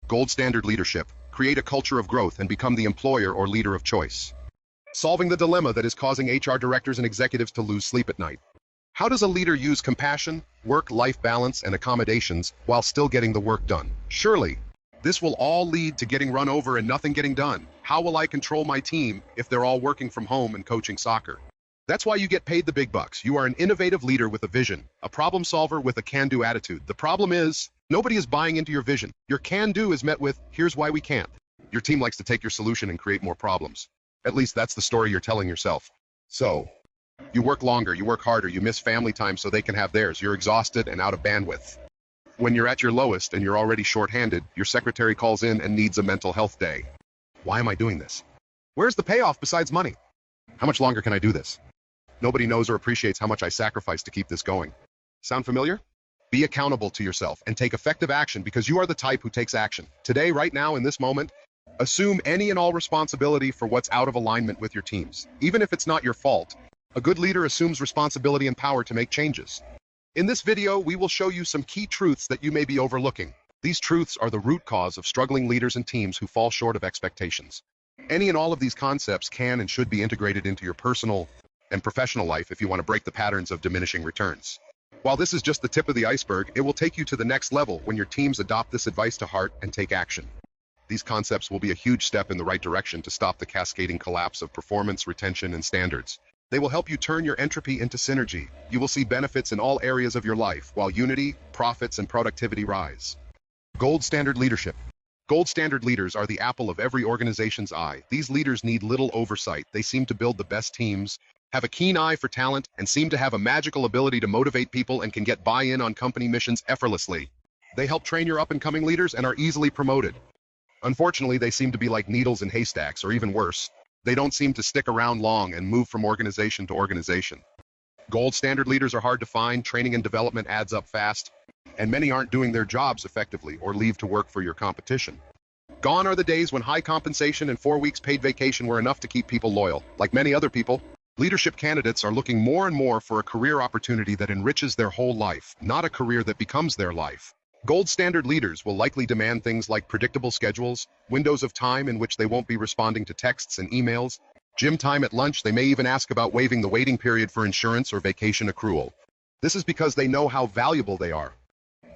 Gold standard leadership. Create a culture of growth and become the employer or leader of choice. Solving the dilemma that is causing HR directors and executives to lose sleep at night. How does a leader use compassion, work-life balance, and accommodations while still getting the work done? Surely, this will all lead to getting run over and nothing getting done. How will I control my team if they're all working from home and coaching soccer? That's why you get paid the big bucks. You are an innovative leader with a vision, a problem solver with a can-do attitude. The problem is, nobody is buying into your vision. Your can-do is met with, here's why we can't. Your team likes to take your solution and create more problems. At least that's the story you're telling yourself. So, you work longer, you work harder, you miss family time so they can have theirs. You're exhausted and out of bandwidth. When you're at your lowest and you're already short-handed, your secretary calls in and needs a mental health day. Why am I doing this? Where's the payoff besides money? How much longer can I do this? Nobody knows or appreciates how much I sacrifice to keep this going. Sound familiar? Be accountable to yourself and take effective action because you are the type who takes action. Today, right now, in this moment, assume any and all responsibility for what's out of alignment with your teams. Even if it's not your fault, a good leader assumes responsibility and power to make changes. In this video, we will show you some key truths that you may be overlooking. These truths are the root cause of struggling leaders and teams who fall short of expectations. Any and all of these concepts can and should be integrated into your personal and professional life if you want to break the patterns of diminishing returns. While this is just the tip of the iceberg, it will take you to the next level when your teams adopt this advice to heart and take action. These concepts will be a huge step in the right direction to stop the cascading collapse of performance, retention, and standards. They will help you turn your entropy into synergy. You will see benefits in all areas of your life, while unity, profits, and productivity rise. Gold standard leadership. Gold standard leaders are the apple of every organization's eye. These leaders need little oversight. They seem to build the best teams, have a keen eye for talent, and seem to have a magical ability to motivate people and can get buy-in on company missions effortlessly. They help train your up-and-coming leaders and are easily promoted. Unfortunately, they seem to be like needles in haystacks, or even worse. They don't seem to stick around long and move from organization to organization. Gold standard leaders are hard to find, training and development adds up fast, and many aren't doing their jobs effectively or leave to work for your competition. Gone are the days when high compensation and 4 weeks paid vacation were enough to keep people loyal. Like many other people, leadership candidates are looking more and more for a career opportunity that enriches their whole life, not a career that becomes their life. Gold standard leaders will likely demand things like predictable schedules, windows of time in which they won't be responding to texts and emails, gym time at lunch. They may even ask about waiving the waiting period for insurance or vacation accrual. This is because they know how valuable they are.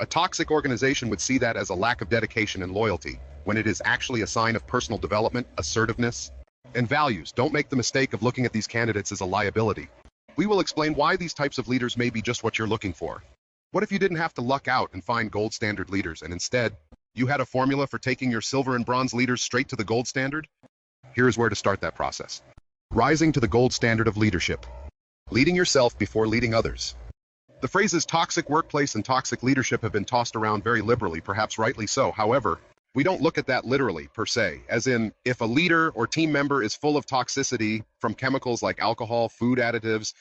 A toxic organization would see that as a lack of dedication and loyalty, when it is actually a sign of personal development, assertiveness, and values. Don't make the mistake of looking at these candidates as a liability. We will explain why these types of leaders may be just what you're looking for. What if you didn't have to luck out and find gold standard leaders, and instead, you had a formula for taking your silver and bronze leaders straight to the gold standard? Here's where to start that process. Rising to the gold standard of leadership. Leading yourself before leading others. The phrases toxic workplace and toxic leadership have been tossed around very liberally, perhaps rightly so. However, we don't look at that literally, per se, as in, if a leader or team member is full of toxicity from chemicals like alcohol, food additives,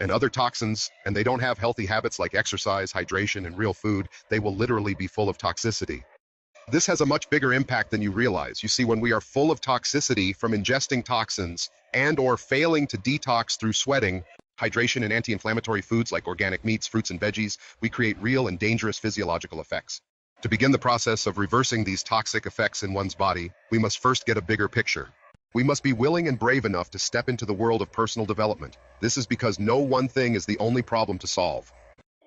and other toxins, and they don't have healthy habits like exercise, hydration, and real food, they will literally be full of toxicity. This has a much bigger impact than you realize. You see, when we are full of toxicity from ingesting toxins and/or failing to detox through sweating, hydration, and anti-inflammatory foods like organic meats, fruits, and veggies, we create real and dangerous physiological effects. To begin the process of reversing these toxic effects in one's body, we must first get a bigger picture. We must be willing and brave enough to step into the world of personal development. This is because no one thing is the only problem to solve.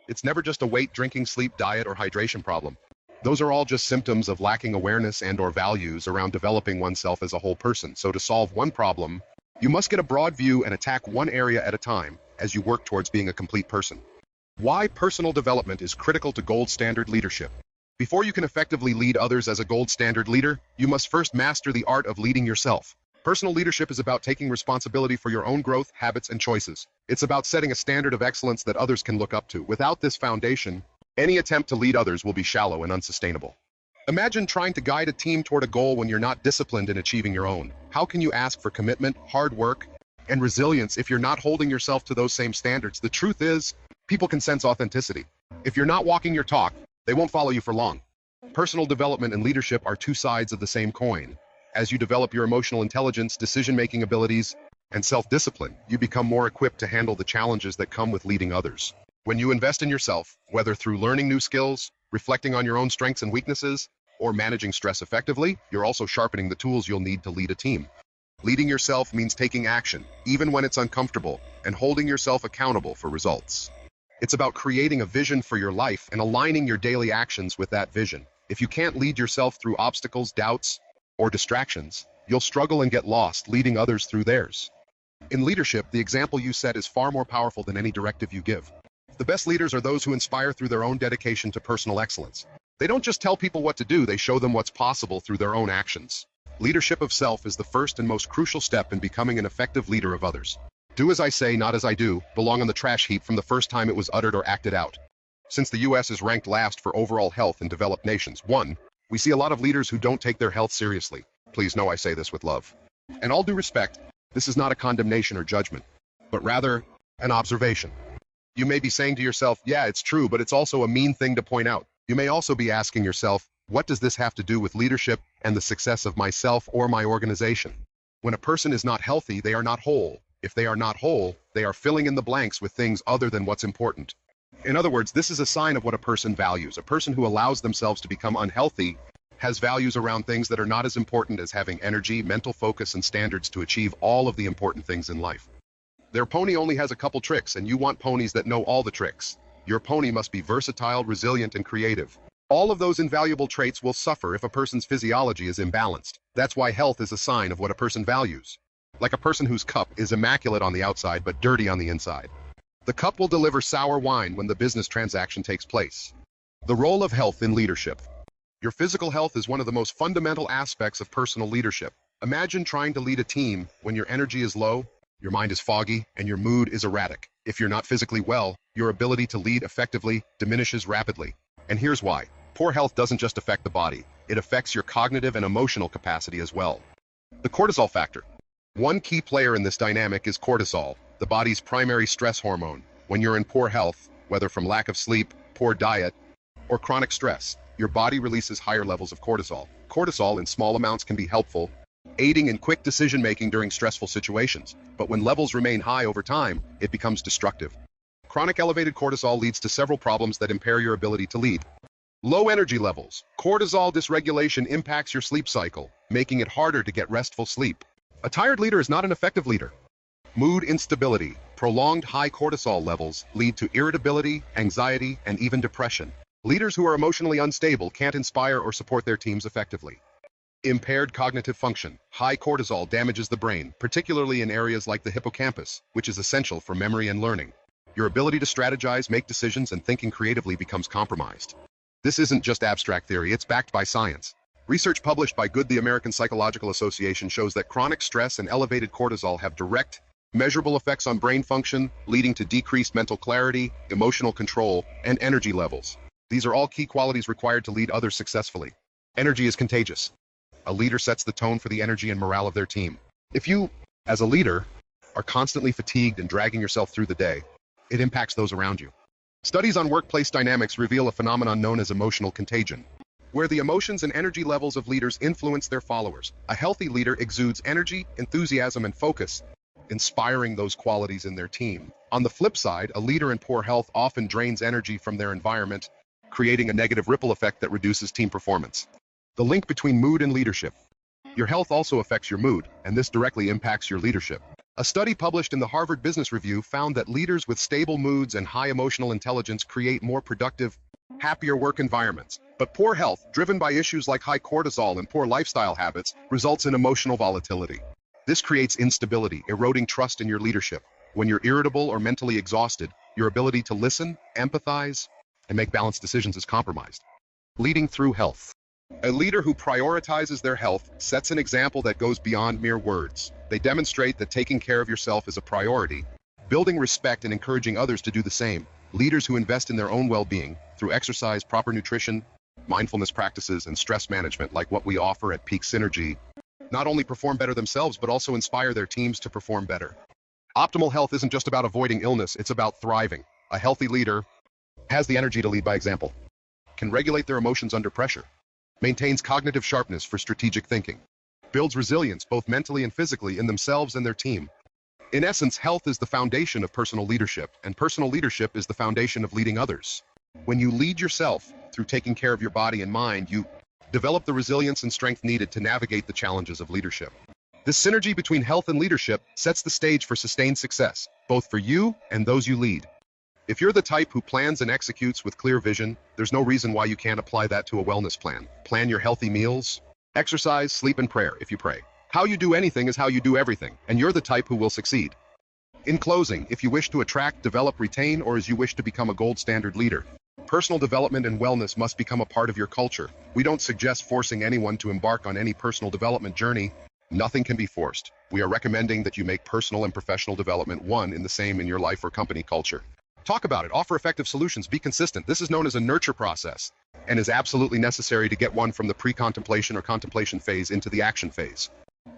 It's never just a weight, drinking, sleep, diet, or hydration problem. Those are all just symptoms of lacking awareness and/or values around developing oneself as a whole person. So to solve one problem, you must get a broad view and attack one area at a time as you work towards being a complete person. Why personal development is critical to gold standard leadership. Before you can effectively lead others as a gold standard leader, you must first master the art of leading yourself. Personal leadership is about taking responsibility for your own growth, habits, and choices. It's about setting a standard of excellence that others can look up to. Without this foundation, any attempt to lead others will be shallow and unsustainable. Imagine trying to guide a team toward a goal when you're not disciplined in achieving your own. How can you ask for commitment, hard work, and resilience if you're not holding yourself to those same standards? The truth is, people can sense authenticity. If you're not walking your talk, they won't follow you for long. Personal development and leadership are two sides of the same coin. As you develop your emotional intelligence, decision-making abilities, and self-discipline, you become more equipped to handle the challenges that come with leading others. When you invest in yourself, whether through learning new skills, reflecting on your own strengths and weaknesses, or managing stress effectively, you're also sharpening the tools you'll need to lead a team. Leading yourself means taking action, even when it's uncomfortable, and holding yourself accountable for results. It's about creating a vision for your life and aligning your daily actions with that vision. If you can't lead yourself through obstacles, doubts, or distractions, you'll struggle and get lost leading others through theirs. In leadership, the example you set is far more powerful than any directive you give. The best leaders are those who inspire through their own dedication to personal excellence. They don't just tell people what to do, they show them what's possible through their own actions. Leadership of self is the first and most crucial step in becoming an effective leader of others. Do as I say, not as I do, belong on the trash heap from the first time it was uttered or acted out. Since the US is ranked last for overall health in developed nations, we see a lot of leaders who don't take their health seriously. Please know I say this with love. And all due respect, this is not a condemnation or judgment, but rather an observation. You may be saying to yourself, yeah, it's true, but it's also a mean thing to point out. You may also be asking yourself, what does this have to do with leadership and the success of myself or my organization? When a person is not healthy, they are not whole. If they are not whole, they are filling in the blanks with things other than what's important. In other words, this is a sign of what a person values. A person who allows themselves to become unhealthy has values around things that are not as important as having energy, mental focus, and standards to achieve all of the important things in life. Their pony only has a couple tricks, and you want ponies that know all the tricks. Your pony must be versatile, resilient, and creative. All of those invaluable traits will suffer if a person's physiology is imbalanced. That's why health is a sign of what a person values. Like a person whose cup is immaculate on the outside but dirty on the inside. The cup will deliver sour wine when the business transaction takes place. The role of health in leadership. Your physical health is one of the most fundamental aspects of personal leadership. Imagine trying to lead a team when your energy is low, your mind is foggy, and your mood is erratic. If you're not physically well, your ability to lead effectively diminishes rapidly. And here's why. Poor health doesn't just affect the body, it affects your cognitive and emotional capacity as well. The cortisol factor. One key player in this dynamic is cortisol, the body's primary stress hormone. When you're in poor health, whether from lack of sleep, poor diet, or chronic stress, your body releases higher levels of cortisol. Cortisol in small amounts can be helpful, aiding in quick decision-making during stressful situations. But when levels remain high over time, it becomes destructive. Chronic elevated cortisol leads to several problems that impair your ability to lead. Low energy levels. Cortisol dysregulation impacts your sleep cycle, making it harder to get restful sleep. A tired leader is not an effective leader. Mood instability. Prolonged high cortisol levels lead to irritability, anxiety, and even depression. Leaders who are emotionally unstable can't inspire or support their teams effectively. Impaired cognitive function. High cortisol damages the brain, particularly in areas like the hippocampus, which is essential for memory and learning. Your ability to strategize, make decisions, and thinking creatively becomes compromised. This isn't just abstract theory, it's backed by science. Research published by the American Psychological Association shows that chronic stress and elevated cortisol have direct, measurable effects on brain function, leading to decreased mental clarity, emotional control, and energy levels. These are all key qualities required to lead others successfully. Energy is contagious. A leader sets the tone for the energy and morale of their team. If you, as a leader, are constantly fatigued and dragging yourself through the day, it impacts those around you. Studies on workplace dynamics reveal a phenomenon known as emotional contagion, where the emotions and energy levels of leaders influence their followers. A healthy leader exudes energy, enthusiasm, and focus, inspiring those qualities in their team. On the flip side, a leader in poor health often drains energy from their environment, creating a negative ripple effect that reduces team performance. The link between mood and leadership. Your health also affects your mood, and this directly impacts your leadership. A study published in the Harvard Business Review found that leaders with stable moods and high emotional intelligence create more productive, happier work environments. But poor health, driven by issues like high cortisol and poor lifestyle habits, results in emotional volatility. This creates instability, eroding trust in your leadership. When you're irritable or mentally exhausted, your ability to listen, empathize, and make balanced decisions is compromised. Leading through health. A leader who prioritizes their health sets an example that goes beyond mere words. They demonstrate that taking care of yourself is a priority, building respect and encouraging others to do the same. Leaders who invest in their own well-being through exercise, proper nutrition, mindfulness practices, and stress management like what we offer at Peak Synergy, not only perform better themselves, but also inspire their teams to perform better. Optimal health isn't just about avoiding illness, it's about thriving. A healthy leader has the energy to lead by example, can regulate their emotions under pressure, maintains cognitive sharpness for strategic thinking, builds resilience both mentally and physically in themselves and their team. In essence, health is the foundation of personal leadership, and personal leadership is the foundation of leading others. When you lead yourself through taking care of your body and mind, you Develop the resilience and strength needed to navigate the challenges of leadership. This synergy between health and leadership sets the stage for sustained success, both for you and those you lead. If you're the type who plans and executes with clear vision, there's no reason why you can't apply that to a wellness plan. Plan your healthy meals, exercise, sleep, and prayer if you pray. How you do anything is how you do everything, and you're the type who will succeed. In closing, if you wish to attract, develop, retain, or as you wish to become a gold standard leader, personal development and wellness must become a part of your culture. We don't suggest forcing anyone to embark on any personal development journey. Nothing can be forced. We are recommending that you make personal and professional development one in the same in your life or company culture. Talk about it, offer effective solutions, be consistent. This is known as a nurture process and is absolutely necessary to get one from the pre-contemplation or contemplation phase into the action phase.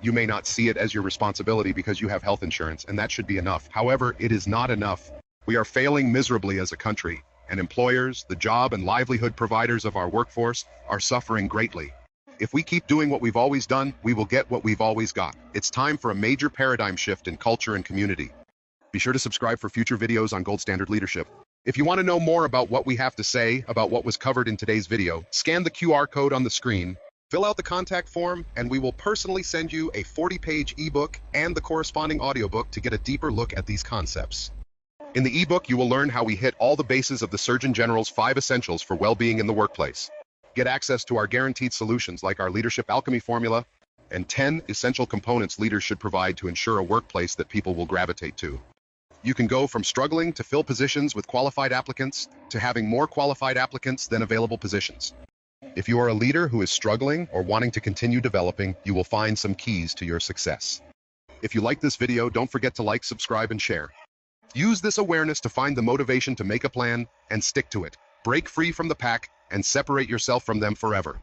You may not see it as your responsibility because you have health insurance, and that should be enough. However, it is not enough. We are failing miserably as a country, and employers, the job and livelihood providers of our workforce, are suffering greatly. If we keep doing what we've always done, we will get what we've always got. It's time for a major paradigm shift in culture and community. Be sure to subscribe for future videos on Gold Standard Leadership. If you want to know more about what we have to say about what was covered in today's video, scan the QR code on the screen, fill out the contact form, and we will personally send you a 40-page ebook and the corresponding audiobook to get a deeper look at these concepts. In the ebook, you will learn how we hit all the bases of the Surgeon General's 5 essentials for well-being in the workplace. Get access to our guaranteed solutions like our Leadership Alchemy Formula and 10 essential components leaders should provide to ensure a workplace that people will gravitate to. You can go from struggling to fill positions with qualified applicants to having more qualified applicants than available positions. If you are a leader who is struggling or wanting to continue developing, you will find some keys to your success. If you like this video, don't forget to like, subscribe, and share. Use this awareness to find the motivation to make a plan and stick to it. Break free from the pack and separate yourself from them forever.